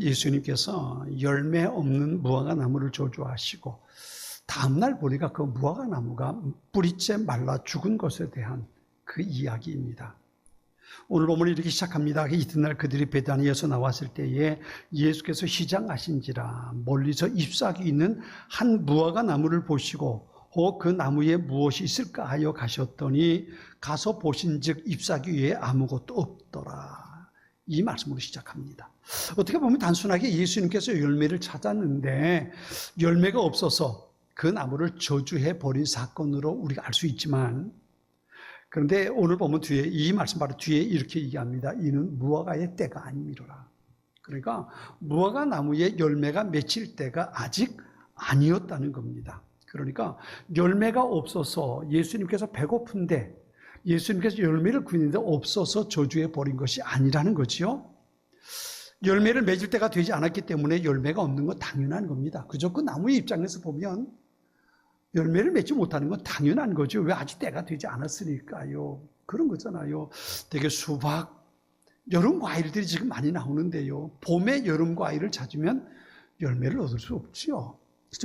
예수님께서 열매 없는 무화과 나무를 저주하시고 다음날 보니까 그 무화과 나무가 뿌리째 말라 죽은 것에 대한 그 이야기입니다. 오늘 본문이 이렇게 시작합니다. 이튿날 그들이 베다니에서 나왔을 때에 예수께서 시장하신지라 멀리서 잎사귀 있는 한 무화과 나무를 보시고 그 나무에 무엇이 있을까 하여 가셨더니 가서 보신즉 잎사귀 위에 아무것도 없더라. 이 말씀으로 시작합니다. 어떻게 보면 단순하게 예수님께서 열매를 찾았는데 열매가 없어서 그 나무를 저주해 버린 사건으로 우리가 알 수 있지만, 그런데 오늘 보면 뒤에 이 말씀 바로 뒤에 이렇게 얘기합니다. 이는 무화과의 때가 아니미로라. 그러니까 무화과 나무에 열매가 맺힐 때가 아직 아니었다는 겁니다. 그러니까 열매가 없어서 예수님께서 배고픈데 예수님께서 열매를 구했는데 없어서 저주해 버린 것이 아니라는 거지요. 열매를 맺을 때가 되지 않았기 때문에 열매가 없는 건 당연한 겁니다. 그저 그 나무의 입장에서 보면 열매를 맺지 못하는 건 당연한 거죠. 왜 아직 때가 되지 않았으니까요. 그런 거잖아요. 되게 수박, 여름 과일들이 지금 많이 나오는데요. 봄에 여름 과일을 찾으면 열매를 얻을 수 없지요.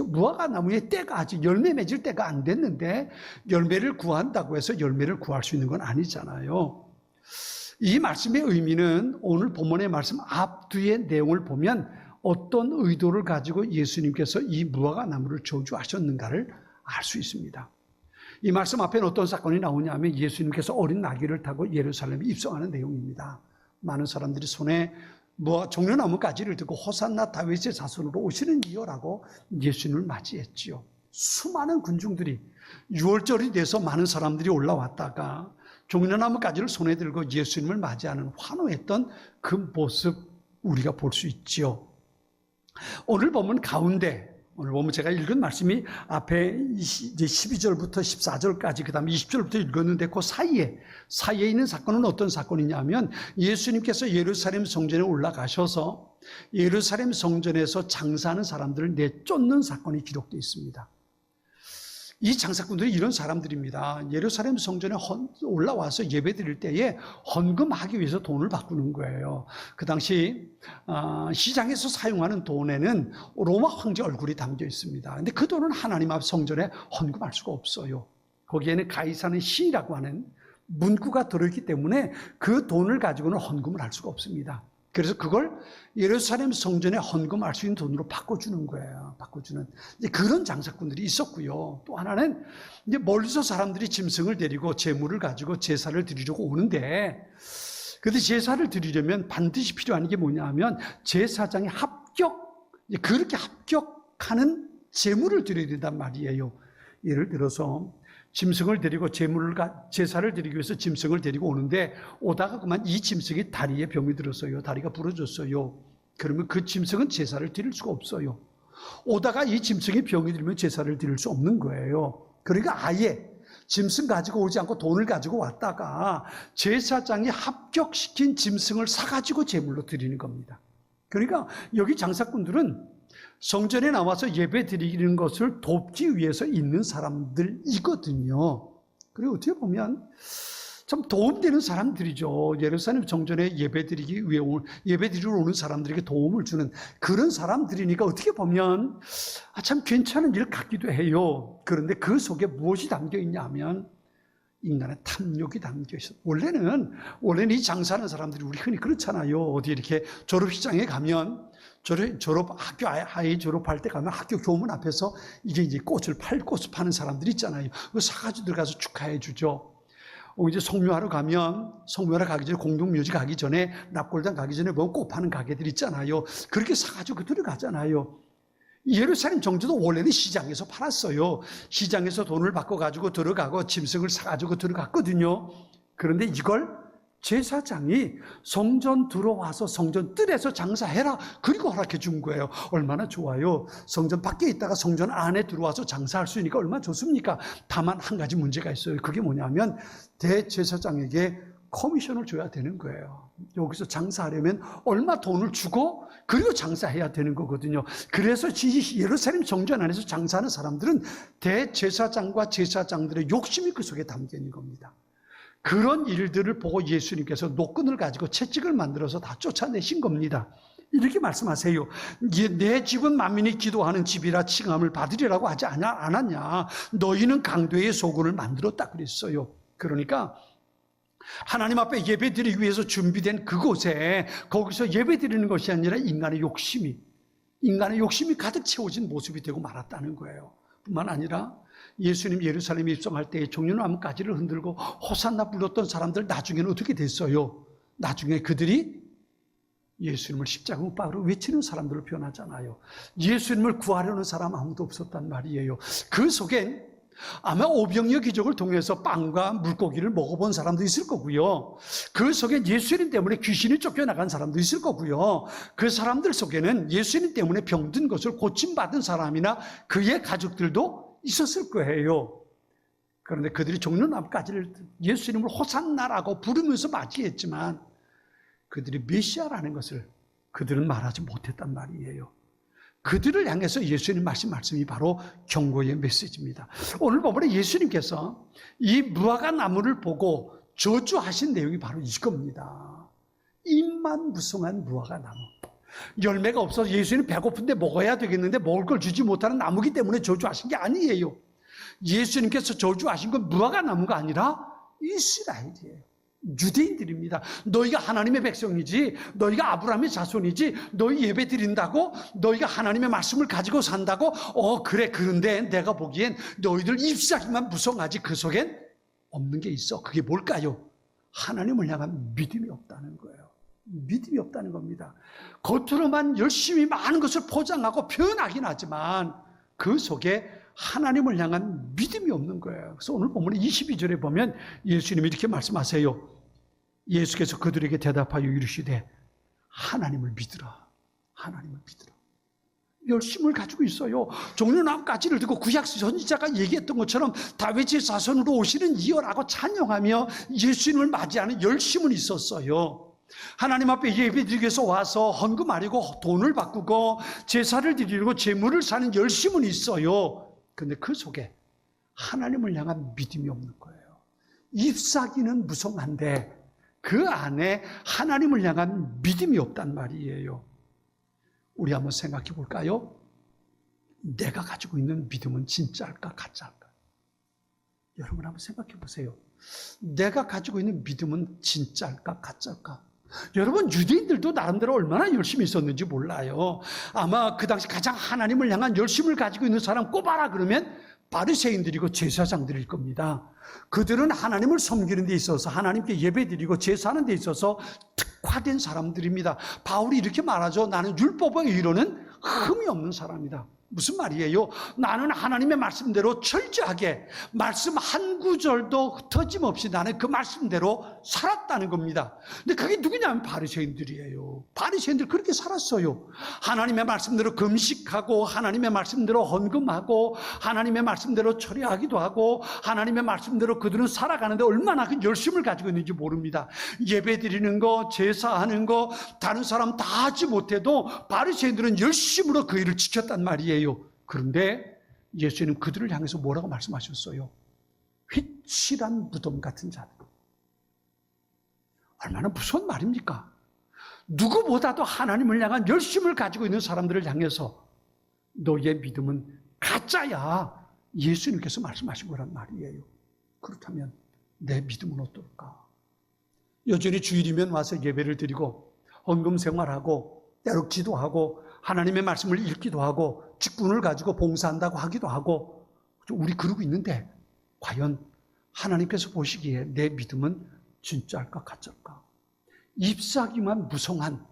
무화과 나무의 때가 아직 열매 맺을 때가 안 됐는데 열매를 구한다고 해서 열매를 구할 수 있는 건 아니잖아요. 이 말씀의 의미는 오늘 본문의 말씀 앞뒤의 내용을 보면 어떤 의도를 가지고 예수님께서 이 무화과 나무를 저주하셨는가를 알 수 있습니다. 이 말씀 앞에는 어떤 사건이 나오냐면 예수님께서 어린 나귀를 타고 예루살렘에 입성하는 내용입니다. 많은 사람들이 손에 종려나무 가지를 들고 호산나 다윗의 자손으로 오시는 이여라고 예수님을 맞이했지요. 수많은 군중들이 6월절이 돼서 많은 사람들이 올라왔다가 종려나무 가지를 손에 들고 예수님을 맞이하는 환호했던 그 모습 우리가 볼 수 있지요. 오늘 보면 가운데, 오늘 보면 제가 읽은 말씀이 앞에 12절부터 14절까지 그 다음에 20절부터 읽었는데 그 사이에 있는 사건은 어떤 사건이냐면 예수님께서 예루살렘 성전에 올라가셔서 예루살렘 성전에서 장사하는 사람들을 내쫓는 사건이 기록되어 있습니다. 이 장사꾼들이 이런 사람들입니다. 예루살렘 성전에 올라와서 예배 드릴 때에 헌금하기 위해서 돈을 바꾸는 거예요. 그 당시 시장에서 사용하는 돈에는 로마 황제 얼굴이 담겨 있습니다. 근데 그 돈은 하나님 앞 성전에 헌금할 수가 없어요. 거기에는 가이사는 신이라고 하는 문구가 들어있기 때문에 그 돈을 가지고는 헌금을 할 수가 없습니다. 그래서 그걸 예루살렘 성전에 헌금할 수 있는 돈으로 바꿔주는 거예요. 바꿔주는 그런 장사꾼들이 있었고요. 또 하나는 이제 멀리서 사람들이 짐승을 데리고 제물을 가지고 제사를 드리려고 오는데, 그런데 제사를 드리려면 반드시 필요한 게 뭐냐면 제사장이 그렇게 합격하는 제물을 드려야 된단 말이에요. 예를 들어서 짐승을 데리고 제사를 드리기 위해서 짐승을 데리고 오는데 오다가 그만 이 짐승이 다리에 병이 들었어요. 다리가 부러졌어요. 그러면 그 짐승은 제사를 드릴 수가 없어요. 오다가 이 짐승이 병이 들면 제사를 드릴 수 없는 거예요. 그러니까 아예 짐승 가지고 오지 않고 돈을 가지고 왔다가 제사장이 합격시킨 짐승을 사가지고 제물로 드리는 겁니다. 그러니까 여기 장사꾼들은 성전에 나와서 예배 드리는 것을 돕기 위해서 있는 사람들이거든요. 그리고 어떻게 보면 참 도움되는 사람들이죠. 예루살렘 성전에 예배 드리러 오는 사람들에게 도움을 주는 그런 사람들이니까 어떻게 보면 참 괜찮은 일 같기도 해요. 그런데 그 속에 무엇이 담겨 있냐면 인간의 탐욕이 담겨 있어요. 원래는 이 장사하는 사람들이 우리 흔히 그렇잖아요. 어디 이렇게 졸업식장에 가면 학교 아이 졸업할 때 가면 학교 교문 앞에서 이제 꽃을 파는 사람들 있잖아요. 그 사가지고 들어가서 축하해 주죠. 이제 성묘하러 가기 전에 공동묘지 가기 전에 납골당 가기 전에 보면 꽃 파는 가게들 있잖아요. 그렇게 사가지고 들어가잖아요. 예루살렘 정주도 원래는 시장에서 팔았어요. 시장에서 돈을 받고 가지고 들어가고 짐승을 사가지고 들어갔거든요. 그런데 이걸 제사장이 성전 들어와서 성전 뜰에서 장사해라 그리고 허락해 준 거예요. 얼마나 좋아요. 성전 밖에 있다가 성전 안에 들어와서 장사할 수 있으니까 얼마나 좋습니까? 다만 한 가지 문제가 있어요. 그게 뭐냐면 대제사장에게 커미션을 줘야 되는 거예요. 여기서 장사하려면 얼마 돈을 주고 그리고 장사해야 되는 거거든요. 그래서 예루살렘 성전 안에서 장사하는 사람들은 대제사장과 제사장들의 욕심이 그 속에 담겨 있는 겁니다. 그런 일들을 보고 예수님께서 노끈을 가지고 채찍을 만들어서 다 쫓아내신 겁니다. 이렇게 말씀하세요. 내 집은 만민이 기도하는 집이라 칭함을 받으리라고 하지 않았냐. 너희는 강도의 소굴을 만들었다 그랬어요. 그러니까 하나님 앞에 예배드리기 위해서 준비된 그곳에 거기서 예배드리는 것이 아니라 인간의 욕심이 가득 채워진 모습이 되고 말았다는 거예요. 뿐만 아니라 예수님 예루살렘에 입성할 때 종려나무가지를 흔들고 호산나 불렀던 사람들 나중에는 어떻게 됐어요? 나중에 그들이 예수님을 십자가 못 박으러 외치는 사람들로 변하잖아요. 예수님을 구하려는 사람 아무도 없었단 말이에요. 그 속엔 아마 오병이어 기적을 통해서 빵과 물고기를 먹어본 사람도 있을 거고요. 그 속에 예수님 때문에 귀신이 쫓겨나간 사람도 있을 거고요. 그 사람들 속에는 예수님 때문에 병든 것을 고침받은 사람이나 그의 가족들도 있었을 거예요. 그런데 그들이 종려나무가지를 예수님을 호산나라고 부르면서 맞이했지만 그들이 메시아라는 것을 그들은 말하지 못했단 말이에요. 그들을 향해서 예수님 말씀이 바로 경고의 메시지입니다. 오늘 본문에 예수님께서 이 무화과 나무를 보고 저주하신 내용이 바로 이겁니다. 잎만 무성한 무화과 나무. 열매가 없어서 예수님 배고픈데 먹어야 되겠는데 먹을 걸 주지 못하는 나무기 때문에 저주하신 게 아니에요. 예수님께서 저주하신 건 무화과 나무가 아니라 이스라엘이에요. 유대인들입니다. 너희가 하나님의 백성이지, 너희가 아브라함의 자손이지, 너희 예배 드린다고, 너희가 하나님의 말씀을 가지고 산다고, 그래, 그런데 내가 보기엔 너희들 잎사귀만 무성하지 그 속엔 없는 게 있어. 그게 뭘까요? 하나님을 향한 믿음이 없다는 거예요. 믿음이 없다는 겁니다. 겉으로만 열심히 많은 것을 포장하고 표현하긴 하지만 그 속에 하나님을 향한 믿음이 없는 거예요. 그래서 오늘 본문 22절에 보면 예수님이 이렇게 말씀하세요. 예수께서 그들에게 대답하여 이르시되 하나님을 믿으라. 하나님을 믿으라. 열심을 가지고 있어요. 종려나무가지를 들고 구약 선지자가 얘기했던 것처럼 다윗의 자손으로 오시는 이어라고 찬양하며 예수님을 맞이하는 열심은 있었어요. 하나님 앞에 예배드리기 위해서 와서 헌금하려고 돈을 바꾸고 제사를 드리려고 제물을 사는 열심은 있어요. 그런데 그 속에 하나님을 향한 믿음이 없는 거예요. 잎사귀는 무성한데 그 안에 하나님을 향한 믿음이 없단 말이에요. 우리 한번 생각해 볼까요? 내가 가지고 있는 믿음은 진짜일까 가짜일까? 여러분 한번 생각해 보세요. 내가 가지고 있는 믿음은 진짜일까 가짜일까? 여러분 유대인들도 나름대로 얼마나 열심히 있었는지 몰라요. 아마 그 당시 가장 하나님을 향한 열심을 가지고 있는 사람 꼽아라 그러면 바리새인들이고 제사장들일 겁니다. 그들은 하나님을 섬기는 데 있어서 하나님께 예배드리고 제사하는 데 있어서 특화된 사람들입니다. 바울이 이렇게 말하죠. 나는 율법에 이르는 흠이 없는 사람이다. 무슨 말이에요? 나는 하나님의 말씀대로 철저하게 말씀 한 구절도 흩어짐없이 나는 그 말씀대로 살았다는 겁니다. 근데 그게 누구냐면 바리새인들이에요. 바리새인들 그렇게 살았어요. 하나님의 말씀대로 금식하고 하나님의 말씀대로 헌금하고 하나님의 말씀대로 처리하기도 하고 하나님의 말씀대로 그들은 살아가는데 얼마나 그 열심을 가지고 있는지 모릅니다. 예배드리는 거, 제사하는 거 다른 사람 다 하지 못해도 바리새인들은 열심으로 그 일을 지켰단 말이에요. 그런데 예수님 그들을 향해서 뭐라고 말씀하셨어요? 휘칠한 무덤 같은 자들. 얼마나 무서운 말입니까? 누구보다도 하나님을 향한 열심을 가지고 있는 사람들을 향해서 너의 믿음은 가짜야. 예수님께서 말씀하신 거란 말이에요. 그렇다면 내 믿음은 어떨까? 여전히 주일이면 와서 예배를 드리고 헌금 생활하고 때로 기도하고 하나님의 말씀을 읽기도 하고 직분을 가지고 봉사한다고 하기도 하고 우리 그러고 있는데 과연 하나님께서 보시기에 내 믿음은 진짜일까 가짜일까? 잎사귀만 무성한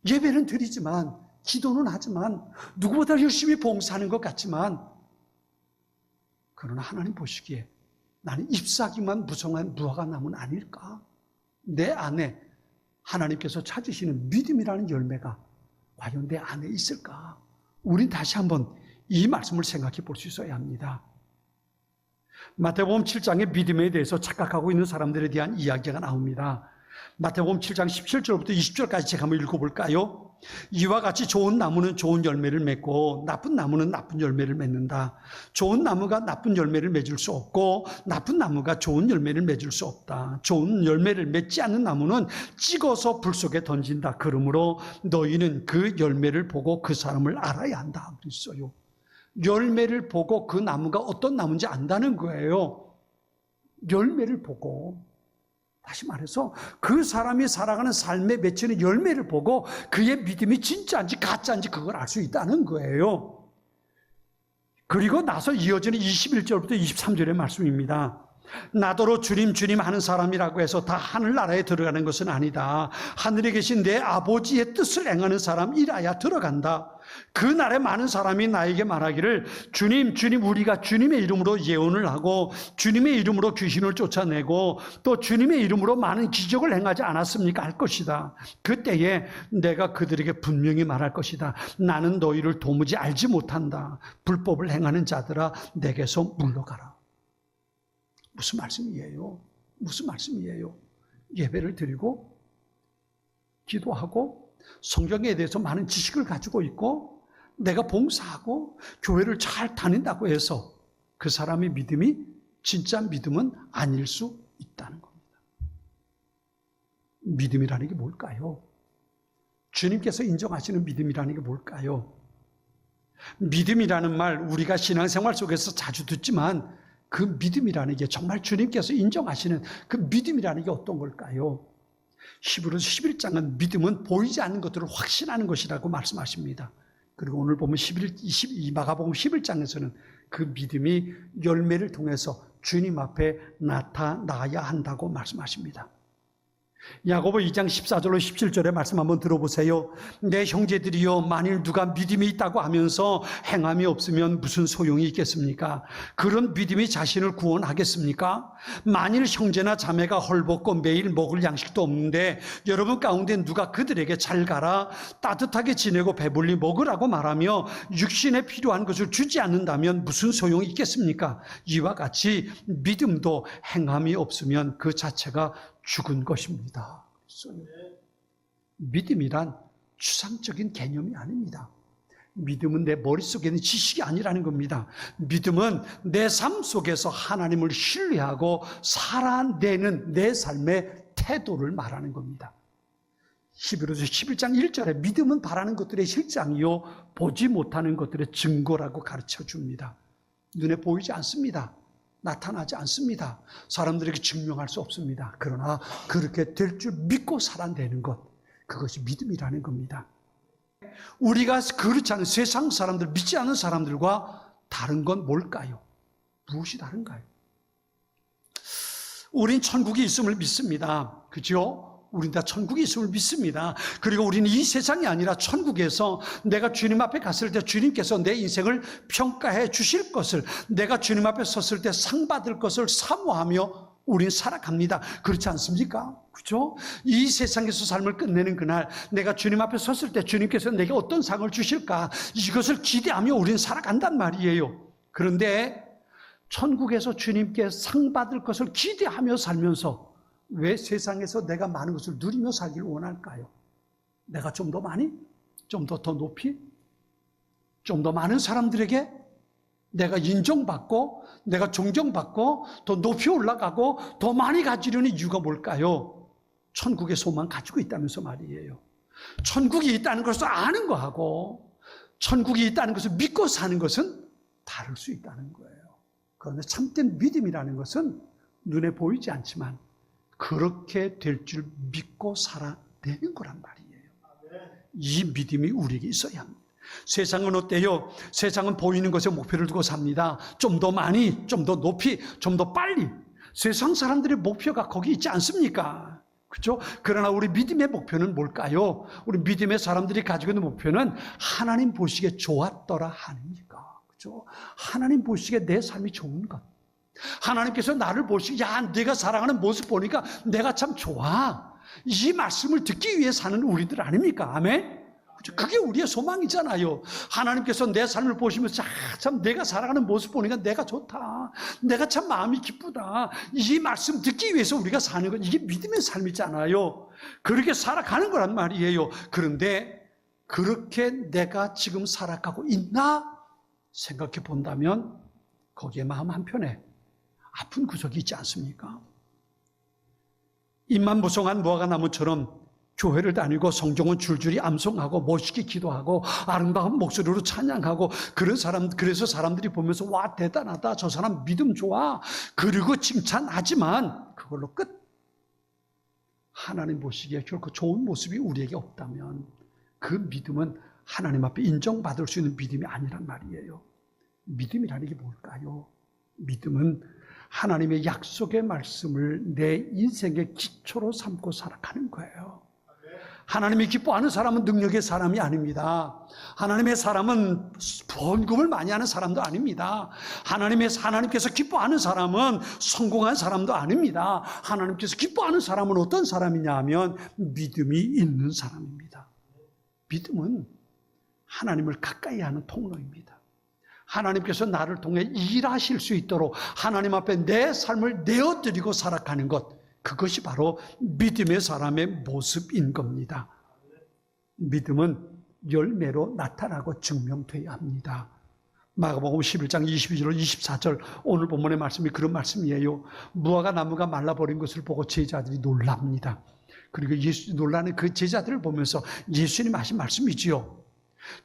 예배는 드리지만 기도는 하지만 누구보다 열심히 봉사하는 것 같지만 그러나 하나님 보시기에 나는 잎사귀만 무성한 무화과 나무는 아닐까? 내 안에 하나님께서 찾으시는 믿음이라는 열매가 과연 내 안에 있을까? 우린 다시 한번 이 말씀을 생각해 볼 수 있어야 합니다. 마태복음 7장의 믿음에 대해서 착각하고 있는 사람들에 대한 이야기가 나옵니다. 마태복음 7장 17절부터 20절까지 제가 한번 읽어볼까요? 이와 같이 좋은 나무는 좋은 열매를 맺고 나쁜 나무는 나쁜 열매를 맺는다. 좋은 나무가 나쁜 열매를 맺을 수 없고 나쁜 나무가 좋은 열매를 맺을 수 없다. 좋은 열매를 맺지 않는 나무는 찍어서 불 속에 던진다. 그러므로 너희는 그 열매를 보고 그 사람을 알아야 한다. 그랬어요. 열매를 보고 그 나무가 어떤 나무인지 안다는 거예요. 열매를 보고. 다시 말해서 그 사람이 살아가는 삶에 맺히는 열매를 보고 그의 믿음이 진짜인지 가짜인지 그걸 알 수 있다는 거예요. 그리고 나서 이어지는 21절부터 23절의 말씀입니다. 나더러 주님 주님 하는 사람이라고 해서 다 하늘나라에 들어가는 것은 아니다. 하늘에 계신 내 아버지의 뜻을 행하는 사람이라야 들어간다. 그 날에 많은 사람이 나에게 말하기를 주님 주님 우리가 주님의 이름으로 예언을 하고 주님의 이름으로 귀신을 쫓아내고 또 주님의 이름으로 많은 기적을 행하지 않았습니까? 할 것이다. 그때에 내가 그들에게 분명히 말할 것이다. 나는 너희를 도무지 알지 못한다. 불법을 행하는 자들아 내게서 물러가라. 무슨 말씀이에요? 무슨 말씀이에요? 예배를 드리고 기도하고 성경에 대해서 많은 지식을 가지고 있고 내가 봉사하고 교회를 잘 다닌다고 해서 그 사람의 믿음이 진짜 믿음은 아닐 수 있다는 겁니다. 믿음이라는 게 뭘까요? 주님께서 인정하시는 믿음이라는 게 뭘까요? 믿음이라는 말 우리가 신앙생활 속에서 자주 듣지만 그 믿음이라는 게 정말 주님께서 인정하시는 그 믿음이라는 게 어떤 걸까요? 히브리서 11장은 믿음은 보이지 않는 것들을 확신하는 것이라고 말씀하십니다. 그리고 오늘 보면 마가복음 11장에서는 그 믿음이 열매를 통해서 주님 앞에 나타나야 한다고 말씀하십니다. 야고보 2장 14절로 17절의 말씀 한번 들어보세요. 내 형제들이여 만일 누가 믿음이 있다고 하면서 행함이 없으면 무슨 소용이 있겠습니까? 그런 믿음이 자신을 구원하겠습니까? 만일 형제나 자매가 헐벗고 매일 먹을 양식도 없는데 여러분 가운데 누가 그들에게 잘 가라 따뜻하게 지내고 배불리 먹으라고 말하며 육신에 필요한 것을 주지 않는다면 무슨 소용이 있겠습니까? 이와 같이 믿음도 행함이 없으면 그 자체가 죽은 것입니다. 믿음이란 추상적인 개념이 아닙니다. 믿음은 내 머릿속에 있는 지식이 아니라는 겁니다. 믿음은 내 삶 속에서 하나님을 신뢰하고 살아내는 내 삶의 태도를 말하는 겁니다. 히브리서 11장 1절에 믿음은 바라는 것들의 실장이요 보지 못하는 것들의 증거라고 가르쳐 줍니다. 눈에 보이지 않습니다. 나타나지 않습니다. 사람들에게 증명할 수 없습니다. 그러나 그렇게 될 줄 믿고 살아내는 것, 그것이 믿음이라는 겁니다. 우리가 그렇지 않은 세상 사람들, 믿지 않는 사람들과 다른 건 뭘까요? 무엇이 다른가요? 우린 천국이 있음을 믿습니다. 그죠? 우린 다 천국이 있음을 믿습니다. 그리고 우리는 이 세상이 아니라 천국에서 내가 주님 앞에 갔을 때 주님께서 내 인생을 평가해 주실 것을, 내가 주님 앞에 섰을 때 상 받을 것을 사모하며 우린 살아갑니다. 그렇지 않습니까? 그렇죠? 이 세상에서 삶을 끝내는 그날 내가 주님 앞에 섰을 때 주님께서 내게 어떤 상을 주실까, 이것을 기대하며 우린 살아간단 말이에요. 그런데 천국에서 주님께 상 받을 것을 기대하며 살면서 왜 세상에서 내가 많은 것을 누리며 살기를 원할까요? 내가 좀 더 많이? 좀 더 높이? 좀 더 많은 사람들에게 내가 인정받고 내가 존경받고 더 높이 올라가고 더 많이 가지려는 이유가 뭘까요? 천국의 소망 가지고 있다면서 말이에요. 천국이 있다는 것을 아는 거하고 천국이 있다는 것을 믿고 사는 것은 다를 수 있다는 거예요. 그런데 참된 믿음이라는 것은 눈에 보이지 않지만 그렇게 될 줄 믿고 살아내는 거란 말이에요. 이 믿음이 우리에게 있어야 합니다. 세상은 어때요? 세상은 보이는 것에 목표를 두고 삽니다. 좀 더 많이, 좀 더 높이, 좀 더 빨리. 세상 사람들의 목표가 거기 있지 않습니까? 그렇죠? 그러나 우리 믿음의 목표는 뭘까요? 우리 믿음의 사람들이 가지고 있는 목표는 하나님 보시기에 좋았더라 아닙니까? 그렇죠? 하나님 보시기에 내 삶이 좋은 것. 하나님께서 나를 보시기, 야, 내가 살아가는 모습 보니까 내가 참 좋아. 이 말씀을 듣기 위해 사는 우리들 아닙니까? 아멘? 그게 우리의 소망이잖아요. 하나님께서 내 삶을 보시면서 참 내가 살아가는 모습 보니까 내가 좋다. 내가 참 마음이 기쁘다. 이 말씀 듣기 위해서 우리가 사는 것, 이게 믿음의 삶이잖아요. 그렇게 살아가는 거란 말이에요. 그런데 그렇게 내가 지금 살아가고 있나 생각해 본다면 거기에 마음 한편에 아픈 구석이 있지 않습니까? 입만 무성한 무화과나무처럼 교회를 다니고 성경은 줄줄이 암송하고 멋있게 기도하고 아름다운 목소리로 찬양하고 그런 사람, 그래서 사람들이 보면서 와 대단하다, 저 사람 믿음 좋아, 그리고 칭찬하지만 그걸로 끝. 하나님 보시기에 결코 좋은 모습이 우리에게 없다면 그 믿음은 하나님 앞에 인정받을 수 있는 믿음이 아니란 말이에요. 믿음이라는 게 뭘까요? 믿음은 하나님의 약속의 말씀을 내 인생의 기초로 삼고 살아가는 거예요. 하나님이 기뻐하는 사람은 능력의 사람이 아닙니다. 하나님의 사람은 번금을 많이 하는 사람도 아닙니다. 하나님께서 기뻐하는 사람은 성공한 사람도 아닙니다. 하나님께서 기뻐하는 사람은 어떤 사람이냐 하면 믿음이 있는 사람입니다. 믿음은 하나님을 가까이 하는 통로입니다. 하나님께서 나를 통해 일하실 수 있도록 하나님 앞에 내 삶을 내어드리고 살아가는 것, 그것이 바로 믿음의 사람의 모습인 겁니다. 믿음은 열매로 나타나고 증명되어야 합니다. 마가복음 11장 22절 24절 오늘 본문의 말씀이 그런 말씀이에요. 무화과 나무가 말라버린 것을 보고 제자들이 놀랍니다. 그리고 놀라는 그 제자들을 보면서 예수님 하신 말씀이지요.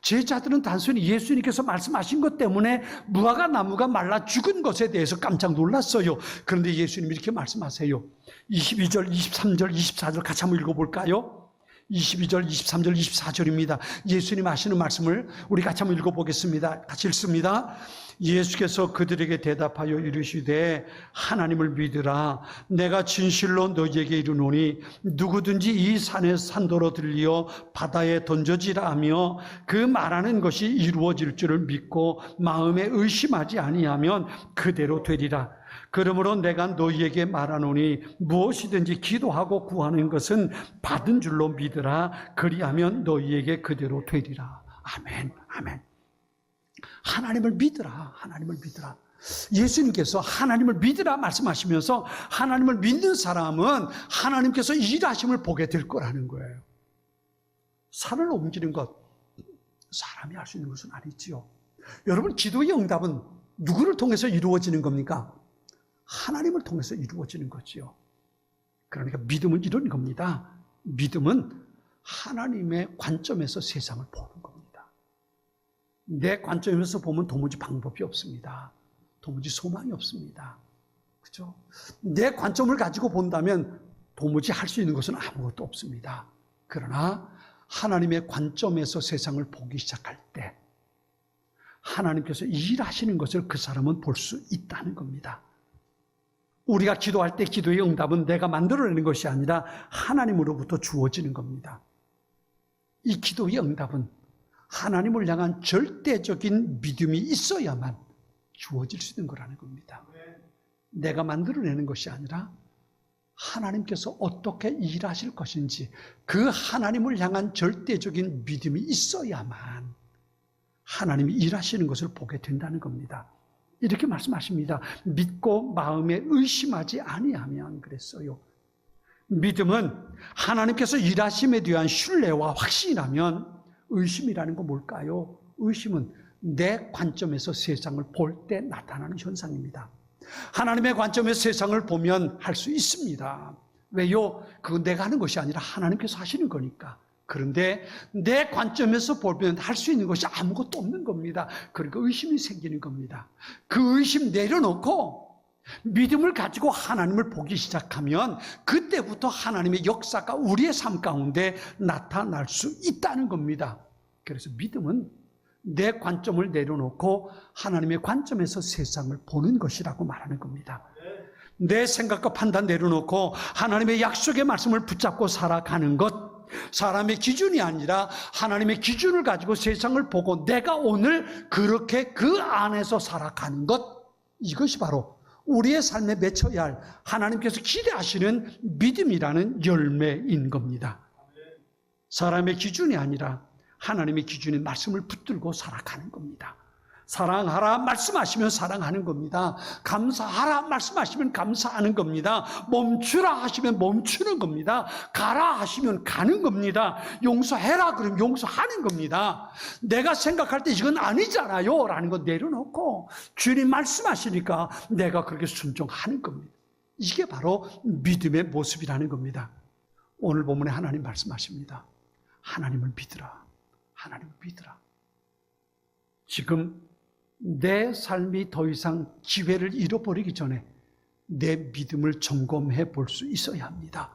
제자들은 단순히 예수님께서 말씀하신 것 때문에 무화과 나무가 말라 죽은 것에 대해서 깜짝 놀랐어요. 그런데 예수님이 이렇게 말씀하세요. 22절, 23절, 24절 같이 한번 읽어볼까요? 22절, 23절, 24절입니다. 예수님 하시는 말씀을 우리 같이 한번 읽어보겠습니다. 같이 읽습니다. 예수께서 그들에게 대답하여 이르시되 하나님을 믿으라. 내가 진실로 너희에게 이르노니 누구든지 이 산에 산도로 들리어 바다에 던져지라 하며 그 말하는 것이 이루어질 줄을 믿고 마음에 의심하지 아니하면 그대로 되리라. 그러므로 내가 너희에게 말하노니 무엇이든지 기도하고 구하는 것은 받은 줄로 믿으라. 그리하면 너희에게 그대로 되리라. 아멘, 아멘. 하나님을 믿으라, 하나님을 믿으라. 예수님께서 하나님을 믿으라 말씀하시면서 하나님을 믿는 사람은 하나님께서 일하심을 보게 될 거라는 거예요. 산을 옮기는 것, 사람이 할 수 있는 것은 아니지요. 여러분, 기도의 응답은 누구를 통해서 이루어지는 겁니까? 하나님을 통해서 이루어지는 거지요. 그러니까 믿음은 이런 겁니다. 믿음은 하나님의 관점에서 세상을 보는 겁니다. 내 관점에서 보면 도무지 방법이 없습니다. 도무지 소망이 없습니다. 그렇죠? 내 관점을 가지고 본다면 도무지 할 수 있는 것은 아무것도 없습니다. 그러나 하나님의 관점에서 세상을 보기 시작할 때 하나님께서 일하시는 것을 그 사람은 볼 수 있다는 겁니다. 우리가 기도할 때 기도의 응답은 내가 만들어내는 것이 아니라 하나님으로부터 주어지는 겁니다. 이 기도의 응답은 하나님을 향한 절대적인 믿음이 있어야만 주어질 수 있는 거라는 겁니다. 내가 만들어내는 것이 아니라 하나님께서 어떻게 일하실 것인지 그 하나님을 향한 절대적인 믿음이 있어야만 하나님이 일하시는 것을 보게 된다는 겁니다. 이렇게 말씀하십니다. 믿고 마음에 의심하지 아니하면 그랬어요. 믿음은 하나님께서 일하심에 대한 신뢰와 확신이라면 의심이라는 건 뭘까요? 의심은 내 관점에서 세상을 볼 때 나타나는 현상입니다. 하나님의 관점에서 세상을 보면 할 수 있습니다. 왜요? 그건 내가 하는 것이 아니라 하나님께서 하시는 거니까. 그런데 내 관점에서 보면 할 수 있는 것이 아무것도 없는 겁니다. 그러니까 의심이 생기는 겁니다. 그 의심 내려놓고 믿음을 가지고 하나님을 보기 시작하면 그때부터 하나님의 역사가 우리의 삶 가운데 나타날 수 있다는 겁니다. 그래서 믿음은 내 관점을 내려놓고 하나님의 관점에서 세상을 보는 것이라고 말하는 겁니다. 내 생각과 판단 내려놓고 하나님의 약속의 말씀을 붙잡고 살아가는 것, 사람의 기준이 아니라 하나님의 기준을 가지고 세상을 보고 내가 오늘 그렇게 그 안에서 살아가는 것, 이것이 바로 우리의 삶에 맺혀야 할 하나님께서 기대하시는 믿음이라는 열매인 겁니다. 사람의 기준이 아니라 하나님의 기준인 말씀을 붙들고 살아가는 겁니다. 사랑하라 말씀하시면 사랑하는 겁니다. 감사하라 말씀하시면 감사하는 겁니다. 멈추라 하시면 멈추는 겁니다. 가라 하시면 가는 겁니다. 용서해라 그러면 용서하는 겁니다. 내가 생각할 때 이건 아니잖아요 라는 거 내려놓고 주님 말씀하시니까 내가 그렇게 순종하는 겁니다. 이게 바로 믿음의 모습이라는 겁니다. 오늘 본문에 하나님 말씀하십니다. 하나님을 믿으라. 하나님을 믿으라. 지금 내 삶이 더 이상 기회를 잃어버리기 전에 내 믿음을 점검해 볼 수 있어야 합니다.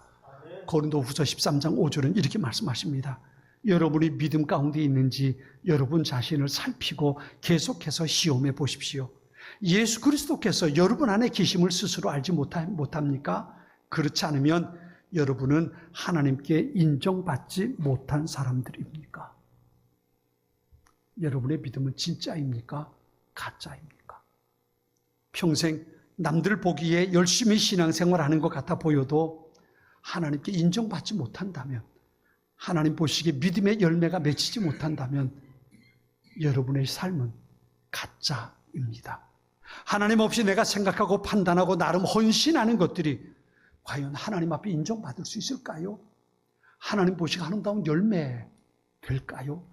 고린도후서 13장 5절은 이렇게 말씀하십니다. 여러분이 믿음 가운데 있는지 여러분 자신을 살피고 계속해서 시험해 보십시오. 예수 그리스도께서 여러분 안에 계심을 스스로 알지 못합니까? 그렇지 않으면 여러분은 하나님께 인정받지 못한 사람들입니까? 여러분의 믿음은 진짜입니까? 가짜입니까? 평생 남들 보기에 열심히 신앙생활하는 것 같아 보여도 하나님께 인정받지 못한다면, 하나님 보시기에 믿음의 열매가 맺히지 못한다면 여러분의 삶은 가짜입니다. 하나님 없이 내가 생각하고 판단하고 나름 헌신하는 것들이 과연 하나님 앞에 인정받을 수 있을까요? 하나님 보시기에 아름다운 열매 될까요?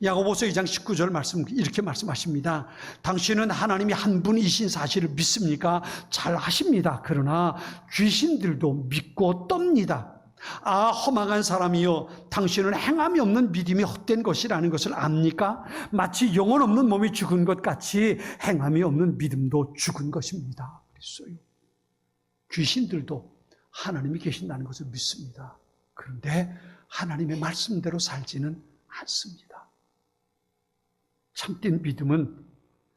야고보서 2장 19절 말씀 이렇게 말씀하십니다. 당신은 하나님이 한 분이신 사실을 믿습니까? 잘 아십니다. 그러나 귀신들도 믿고 떱니다. 아, 허망한 사람이여, 당신은 행함이 없는 믿음이 헛된 것이라는 것을 압니까? 마치 영혼 없는 몸이 죽은 것 같이 행함이 없는 믿음도 죽은 것입니다. 그랬어요. 귀신들도 하나님이 계신다는 것을 믿습니다. 그런데 하나님의 말씀대로 살지는 않습니다. 참된 믿음은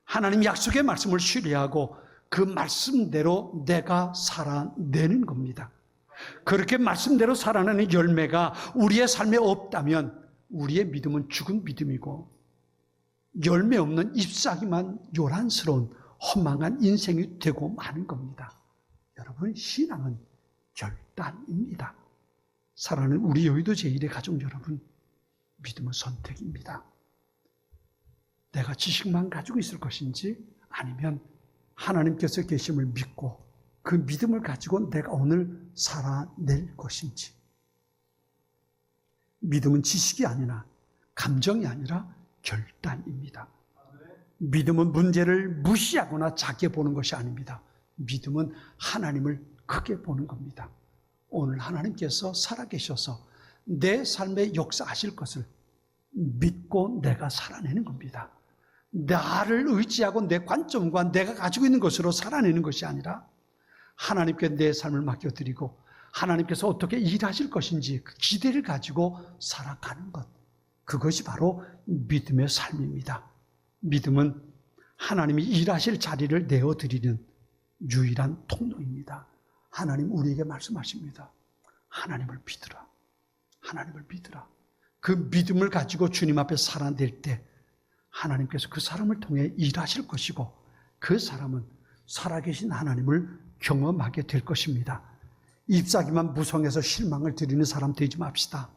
하나님 약속의 말씀을 신뢰하고 그 말씀대로 내가 살아내는 겁니다. 그렇게 말씀대로 살아내는 열매가 우리의 삶에 없다면 우리의 믿음은 죽은 믿음이고 열매 없는 잎사귀만 요란스러운 허망한 인생이 되고 마는 겁니다. 여러분, 신앙은 결단입니다. 사랑하는 우리 여의도 제1의 가족 여러분, 믿음은 선택입니다. 내가 지식만 가지고 있을 것인지 아니면 하나님께서 계심을 믿고 그 믿음을 가지고 내가 오늘 살아낼 것인지. 믿음은 지식이 아니라 감정이 아니라 결단입니다. 믿음은 문제를 무시하거나 작게 보는 것이 아닙니다. 믿음은 하나님을 크게 보는 겁니다. 오늘 하나님께서 살아계셔서 내 삶에 역사하실 것을 믿고 내가 살아내는 겁니다. 나를 의지하고 내 관점과 내가 가지고 있는 것으로 살아내는 것이 아니라 하나님께 내 삶을 맡겨드리고 하나님께서 어떻게 일하실 것인지 그 기대를 가지고 살아가는 것, 그것이 바로 믿음의 삶입니다. 믿음은 하나님이 일하실 자리를 내어드리는 유일한 통로입니다. 하나님 우리에게 말씀하십니다. 하나님을 믿으라. 하나님을 믿으라. 그 믿음을 가지고 주님 앞에 살아낼 때 하나님께서 그 사람을 통해 일하실 것이고 그 사람은 살아계신 하나님을 경험하게 될 것입니다. 잎사귀만 무성해서 실망을 드리는 사람 되지 맙시다.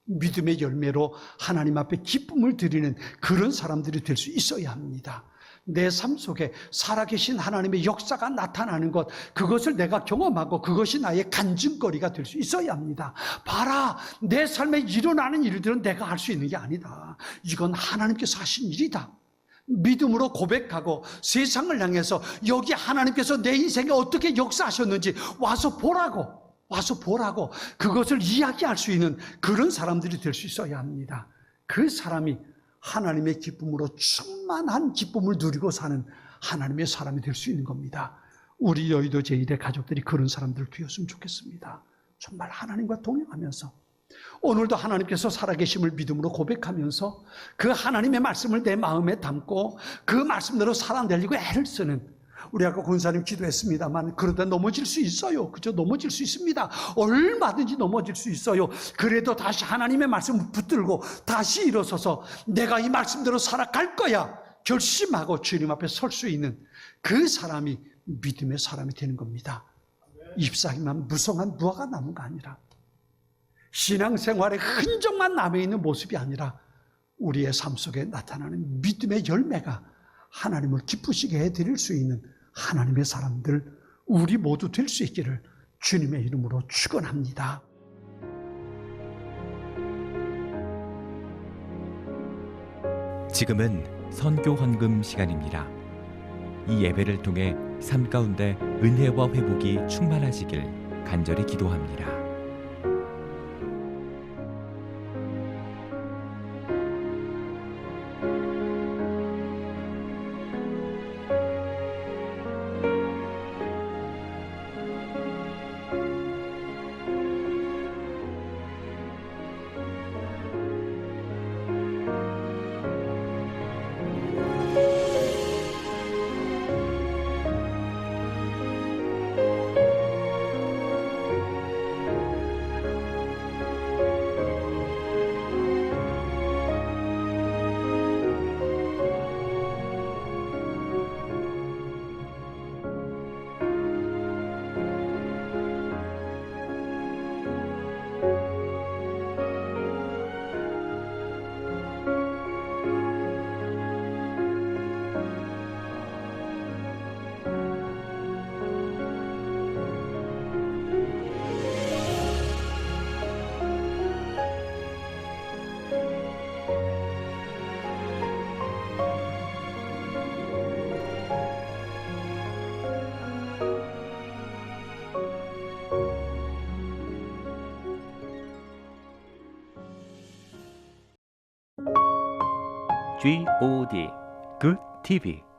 믿음의 열매로 하나님 앞에 기쁨을 드리는 그런 사람들이 될 수 있어야 합니다. 내 삶 속에 살아계신 하나님의 역사가 나타나는 것, 그것을 내가 경험하고 그것이 나의 간증거리가 될 수 있어야 합니다. 봐라, 내 삶에 일어나는 일들은 내가 할 수 있는 게 아니다. 이건 하나님께서 하신 일이다. 믿음으로 고백하고 세상을 향해서 여기 하나님께서 내 인생에 어떻게 역사하셨는지 와서 보라고 그것을 이야기할 수 있는 그런 사람들이 될 수 있어야 합니다. 그 사람이 하나님의 기쁨으로 충만한 기쁨을 누리고 사는 하나님의 사람이 될 수 있는 겁니다. 우리 여의도 제1의 가족들이 그런 사람들 되었으면 좋겠습니다. 정말 하나님과 동행하면서 오늘도 하나님께서 살아계심을 믿음으로 고백하면서 그 하나님의 말씀을 내 마음에 담고 그 말씀대로 살아내려고 애를 쓰는, 우리 아까 권사님 기도했습니다만 그러다 넘어질 수 있어요. 그죠? 넘어질 수 있습니다. 얼마든지 넘어질 수 있어요. 그래도 다시 하나님의 말씀을 붙들고 다시 일어서서 내가 이 말씀대로 살아갈 거야 결심하고 주님 앞에 설 수 있는 그 사람이 믿음의 사람이 되는 겁니다. 잎사귀만 무성한 무화과 나무가 아니라 신앙생활에 흔적만 남아있는 모습이 아니라 우리의 삶 속에 나타나는 믿음의 열매가 하나님을 기쁘시게 해드릴 수 있는 하나님의 사람들, 우리 모두 될 수 있기를 주님의 이름으로 축원합니다. 지금은 선교 헌금 시간입니다. 이 예배를 통해 삶 가운데 은혜와 회복이 충만하시길 간절히 기도합니다. GOD, Good TV